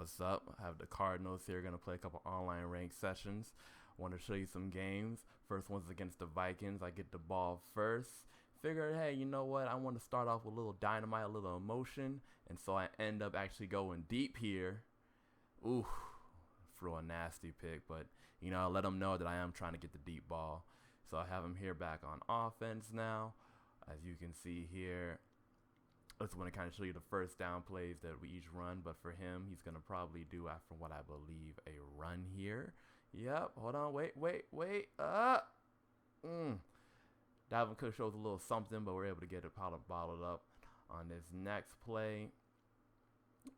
What's up? I have the Cardinals here. Gonna play a couple online ranked sessions. Want to show you some games. First one's against the Vikings. I get the ball first. Figured, hey, you know what? I want to start off with a little dynamite, a little emotion, and so I end up actually going deep here. Ooh, throw a nasty pick, but I let them know that I am trying to get the deep ball. So I have him here back on offense now. As you can see here, I just want to kind of show you the first down plays that we each run, but for him, he's going to probably do, after what I believe, a run here. Yep, hold on, wait. Dalvin Cook shows a little something, but we're able to get it bottled up on this next play.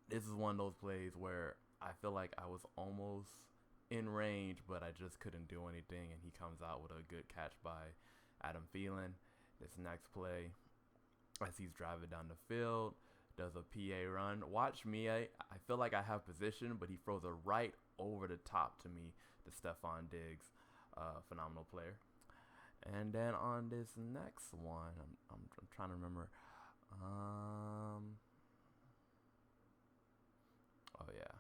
This is one of those plays where I feel like I was almost in range, but I just couldn't do anything, and he comes out with a good catch by Adam Thielen. This next play, as he's driving down the field, does a PA run. Watch me. I feel like I have position, but he throws it right over the top to me, to Stephon Diggs. Phenomenal player. And then on this next one, I'm trying to remember. Oh, yeah.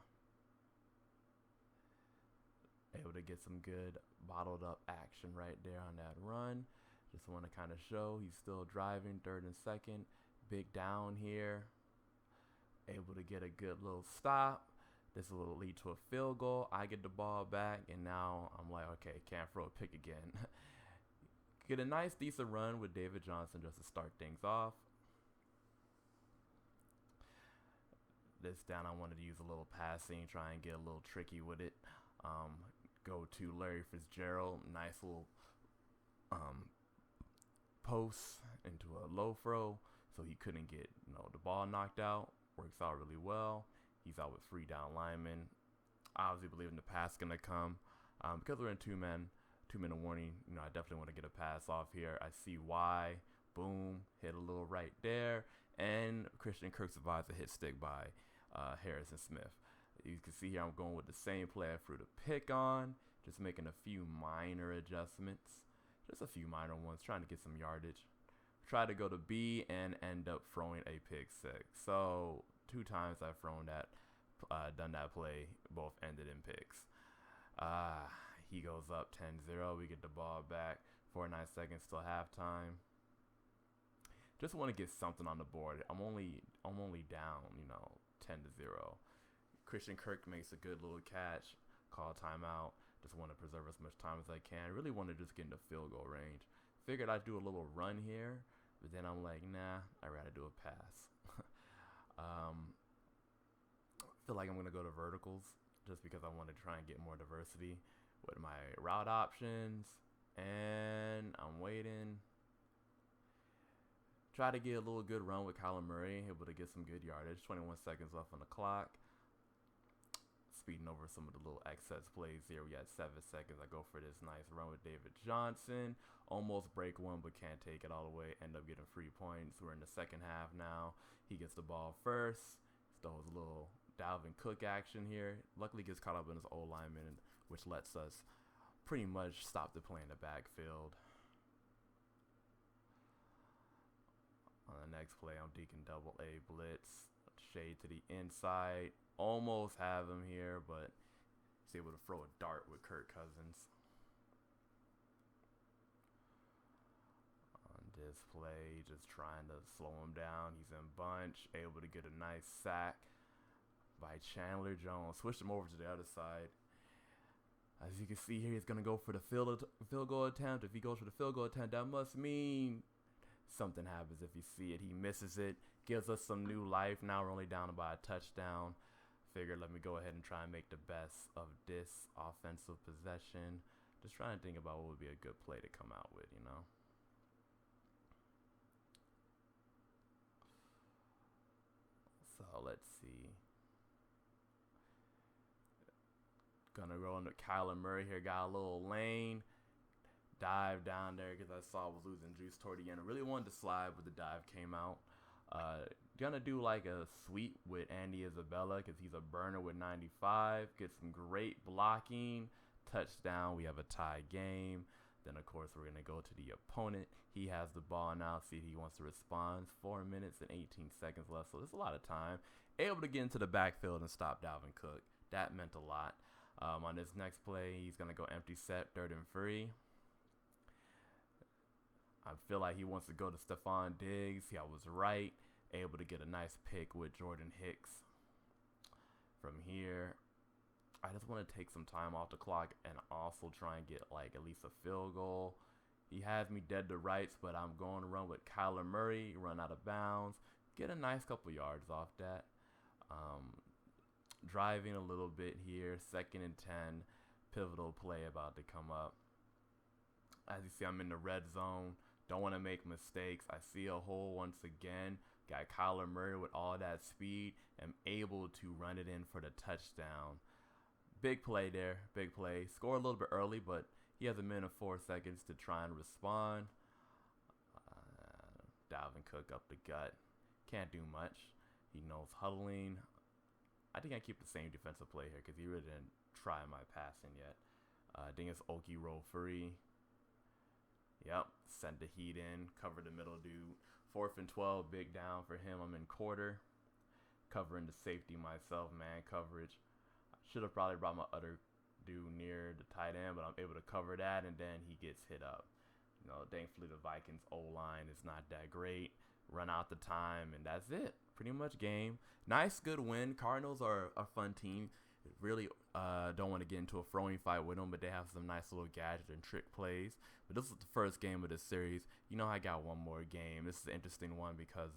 Able to get some good bottled up action right there on that run. Just want to kind of show he's still driving, third and second. Big down here. Able to get a good little stop. This will lead to a field goal. I get the ball back, and now I'm like, okay, can't throw a pick again. Get a nice, decent run with David Johnson just to start things off. This down, I wanted to use a little passing, try and get a little tricky with it. Go to Larry Fitzgerald. Nice little post into a low throw, so he couldn't get the ball knocked out. Works out really well. He's out with 3 down linemen. Obviously believing the pass gonna come. Because we're in two-minute warning, I definitely want to get a pass off here. I see why. Boom, hit a little right there, and Christian Kirk survives a hit stick by Harrison Smith. You can see here I'm going with the same play I threw the pick on, just making a few minor adjustments. Just a few minor ones, trying to get some yardage. Try to go to B and end up throwing a pick six. So 2 times I've thrown that, done that play, both ended in picks. He goes up 10-0. We get the ball back. 49 seconds till halftime. Just want to get something on the board. I'm only down, 10-0. Christian Kirk makes a good little catch. Call timeout. Just want to preserve as much time as I can. Really want to just get into field goal range. Figured I'd do a little run here, but then I'm like, nah, I'd rather do a pass. Feel like I'm going to go to verticals just because I want to try and get more diversity with my route options. And I'm waiting. Try to get a little good run with Kyler Murray, able to get some good yardage. 21 seconds left on the clock. Speeding over some of the little excess plays here. We had 7 seconds. I go for this nice run with David Johnson. Almost break one, but can't take it all the way. End up getting 3 points. We're in the second half now. He gets the ball first. Throws a little Dalvin Cook action here. Luckily gets caught up in his old lineman, which lets us pretty much stop the play in the backfield. On the next play, I'm deacon double A blitz. Shade to the inside. Almost have him here, but he's able to throw a dart with Kirk Cousins. On this play, just trying to slow him down. He's in bunch, able to get a nice sack by Chandler Jones. Switched him over to the other side. As you can see here, he's going to go for the field goal attempt. If he goes for the field goal attempt, that must mean something happens. If you see it, he misses it. Gives us some new life. Now we're only down by a touchdown. Figured let me go ahead and try and make the best of this offensive possession. Just trying to think about what would be a good play to come out with, So let's see. Gonna go into Kyler Murray here. Got a little lane. Dive down there because I saw I was losing juice toward the end. I really wanted to slide, but the dive came out. Gonna do like a sweep with Andy Isabella because he's a burner with 95. Get some great blocking. Touchdown. We have a tie game. Then, of course, we're going to go to the opponent. He has the ball now. See if he wants to respond. 4 minutes and 18 seconds left. So there's a lot of time. able to get into the backfield and stop Dalvin Cook. That meant a lot. On this next play, he's going to go empty set, 3rd and 3. I feel like he wants to go to Stephon Diggs. I was right. Able to get a nice pick with Jordan Hicks. From here, I just want to take some time off the clock and also try and get like at least a field goal. He has me dead to rights, but I'm going to run with Kyler Murray, run out of bounds, get a nice couple yards off that. Driving a little bit here, 2nd and 10, pivotal play about to come up. As you see, I'm in the red zone. Don't want to make mistakes. I see a hole once again. Got Kyler Murray with all that speed. Am able to run it in for the touchdown. Big play there. Big play. Score a little bit early, but he has a minute and 4 seconds to try and respond. Dalvin Cook up the gut. Can't do much. He knows huddling. I think I keep the same defensive play here because he really didn't try my passing yet. I think it's Oki roll free. Yep, send the heat in, cover the middle dude. 4th and 12, big down for him. I'm in quarter, covering the safety myself, man coverage. I should have probably brought my other dude near the tight end, but I'm able to cover that, and then he gets hit up. You know, thankfully the Vikings O-line is not that great. Run out the time, and that's it. Pretty much game. Nice, good win. Cardinals are a fun team. Really don't want to get into a throwing fight with them, but they have some nice little gadget and trick plays. But this is the first game of the series. You know, I got one more game. This is an interesting one because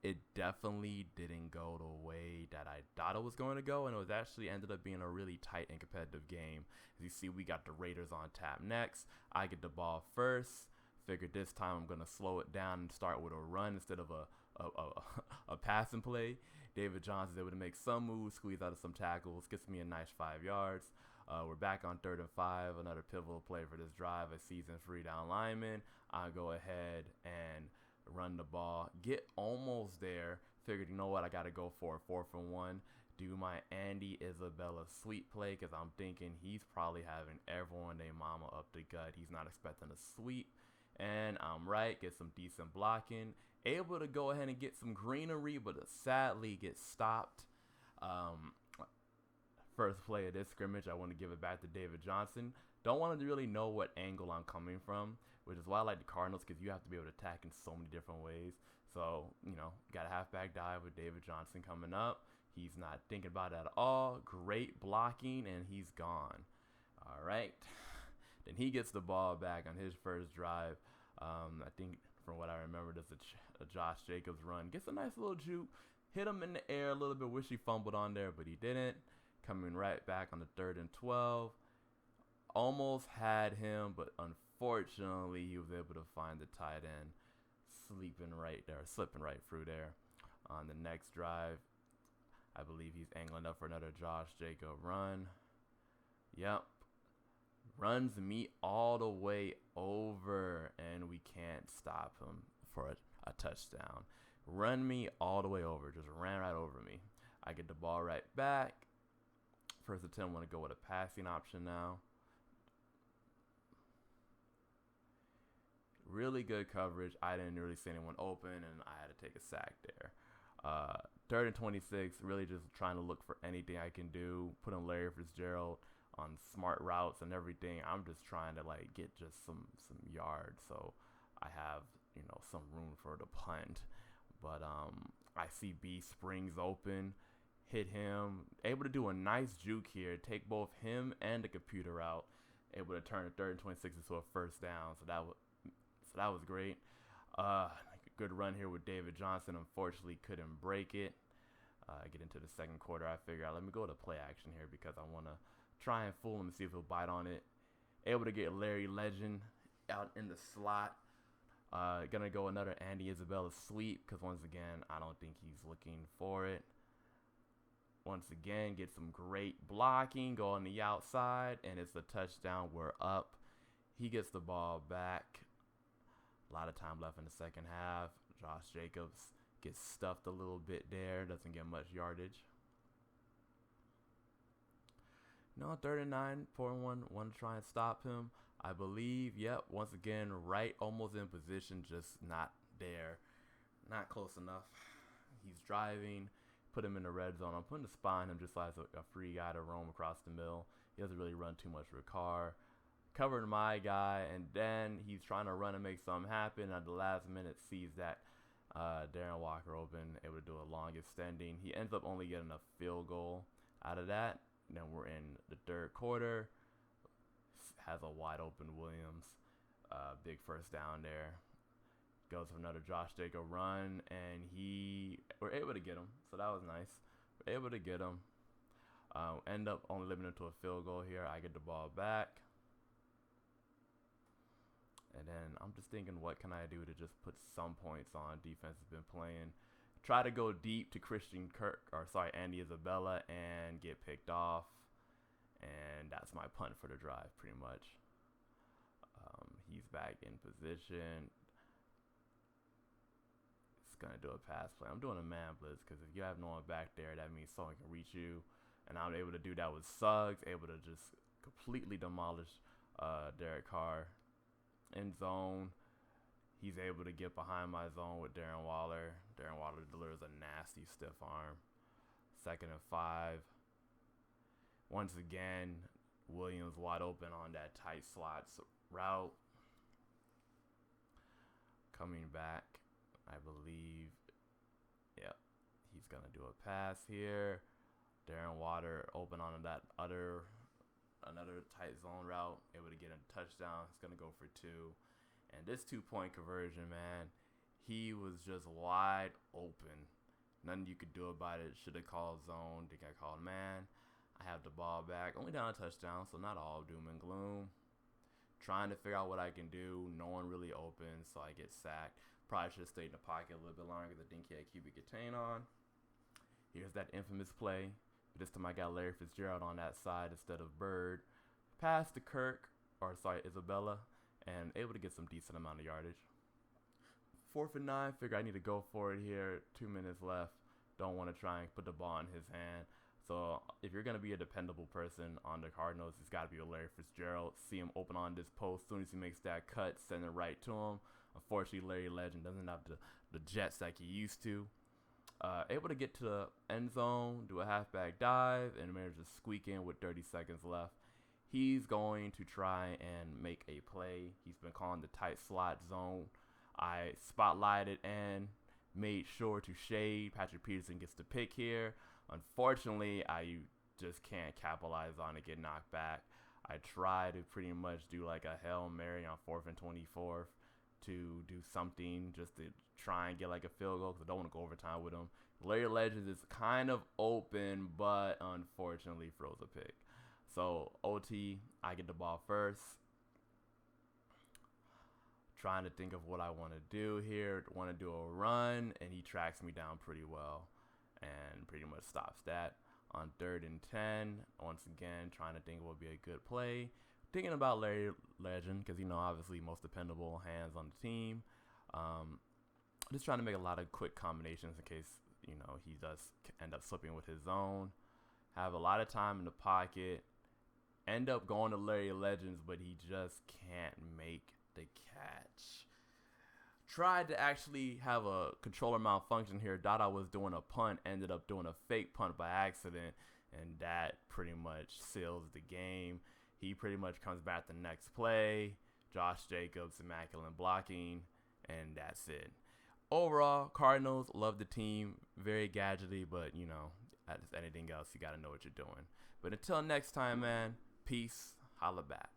it definitely didn't go the way that I thought it was going to go, and it was actually ended up being a really tight and competitive game. As you see, we got the Raiders on tap next. I get the ball first. Figured this time I'm going to slow it down and start with a run instead of a passing play. David Johnson's able to make some moves, squeeze out of some tackles, gets me a nice 5 yards. We're back on 3rd and 5, another pivotal play for this drive, a season 3 down lineman. I go ahead and run the ball, get almost there. Figured, you know what, I got to go for a 4th and 1. Do my Andy Isabella sweep play because I'm thinking he's probably having everyone they mama up the gut. He's not expecting a sweep. And I'm right, get some decent blocking. Able to go ahead and get some greenery, but sadly get stopped. First play of this scrimmage, I want to give it back to David Johnson. Don't want to really know what angle I'm coming from, which is why I like the Cardinals because you have to be able to attack in so many different ways. So, you know, got a halfback dive with David Johnson coming up. He's not thinking about it at all. Great blocking, and he's gone. All right. Then he gets the ball back on his first drive. I think from what I remember, there's a Josh Jacobs run. Gets a nice little juke. Hit him in the air a little bit. Wish he fumbled on there, but he didn't. Coming right back on the 3rd and 12. Almost had him, but unfortunately, he was able to find the tight end. Slipping right through there. On the next drive, I believe he's angling up for another Josh Jacobs run. Yep. Runs me all the way over, and we can't stop him for a touchdown. Run me all the way over. Just ran right over me. I get the ball right back. First attempt, want to go with a passing option now. Really good coverage. I didn't really see anyone open, and I had to take a sack there. 3rd and 26, really just trying to look for anything I can do. Put in Larry Fitzgerald on smart routes and everything. I'm just trying to like get just some yards, so I have, you know, some room for the punt. But I see B springs open, hit him, able to do a nice juke here, take both him and the computer out, able to turn a 3rd and 26 into a first down. So that was great. Good run here with David Johnson. Unfortunately, couldn't break it. Get into the second quarter. I figure out, let me go to play action here because I want to try and fool him and see if he'll bite on it. Able to get Larry Legend out in the slot. Gonna go another Andy Isabella sweep because once again, I don't think he's looking for it. Once again, get some great blocking. Go on the outside, and it's a touchdown. We're up. He gets the ball back. A lot of time left in the second half. Josh Jacobs gets stuffed a little bit there. Doesn't get much yardage. No, 3rd and 9. 4 and 1. Want to try and stop him. I believe, yep, once again, right, almost in position, just not there. Not close enough. He's driving. put him in the red zone. I'm putting the spy on him just as a free guy to roam across the middle. He doesn't really run too much for a car. Covering my guy, and then he's trying to run and make something happen. At the last minute, sees that Darren Walker open, able to do a long extending. He ends up only getting a field goal out of that. Then we're in the third quarter. Has a wide open Williams. Big first down there. Goes for another Josh Jacob run, and we're able to get him. So that was nice. We're able to get him. End up only limited to a field goal here. I get the ball back. And then I'm just thinking, what can I do to just put some points on? Defense has been playing. Try to go deep to Andy Isabella, and get picked off. And that's my punt for the drive, pretty much. He's back in position. It's going to do a pass play. I'm doing a man blitz because if you have no one back there, that means someone can reach you. And I'm able to do that with Suggs, able to just completely demolish Derek Carr. In zone, he's able to get behind my zone with Darren Waller. Darren Waller delivers a nasty stiff arm. 2nd and 5. Once again, Williams wide open on that tight slot route. Coming back, I believe. Yep, he's going to do a pass here. Darren Waller open on that another tight zone route, able to get a touchdown. He's going to go for 2. And this 2-point conversion, man, he was just wide open. Nothing you could do about it. Should have called zone. Think I called man. I have the ball back. Only down a touchdown, so not all doom and gloom. Trying to figure out what I can do. No one really open, so I get sacked. Probably should have stayed in the pocket a little bit longer because I think he had QB contain on. Here's that infamous play. This time I got Larry Fitzgerald on that side instead of Bird. Pass to Isabella, and able to get some decent amount of yardage. 4th and 9, figure I need to go for it here. 2 minutes left. Don't want to try and put the ball in his hand. So if you're going to be a dependable person on the Cardinals, it's got to be a Larry Fitzgerald. See him open on this post. As soon as he makes that cut, send it right to him. Unfortunately, Larry Legend doesn't have the jets like he used to. Able to get to the end zone, do a halfback dive, and manage to squeak in with 30 seconds left. He's going to try and make a play. He's been calling the tight slot zone. I spotlighted and made sure to shade. Patrick Peterson gets the pick here. Unfortunately, I just can't capitalize on it, get knocked back. I try to pretty much do like a Hail Mary on 4th and 24 to do something just to try and get like a field goal because I don't want to go overtime with him. Larry Legends is kind of open, but unfortunately throws a pick. So OT, I get the ball first. Trying to think of what I want to do here. Want to do a run, and he tracks me down pretty well and pretty much stops that. On 3rd and 10, once again, trying to think what would be a good play. Thinking about Larry Legend because, obviously most dependable hands on the team. Just trying to make a lot of quick combinations in case, he does end up slipping with his zone. Have a lot of time in the pocket. End up going to Larry Legends, but he just can't make the catch. Tried to actually have a controller malfunction here. Thought I was doing a punt. Ended up doing a fake punt by accident. And that pretty much seals the game. He pretty much comes back the next play. Josh Jacobs, immaculate blocking. And that's it. Overall, Cardinals, love the team. Very gadgety, but, as anything else, you got to know what you're doing. But until next time, man, peace. Holla back.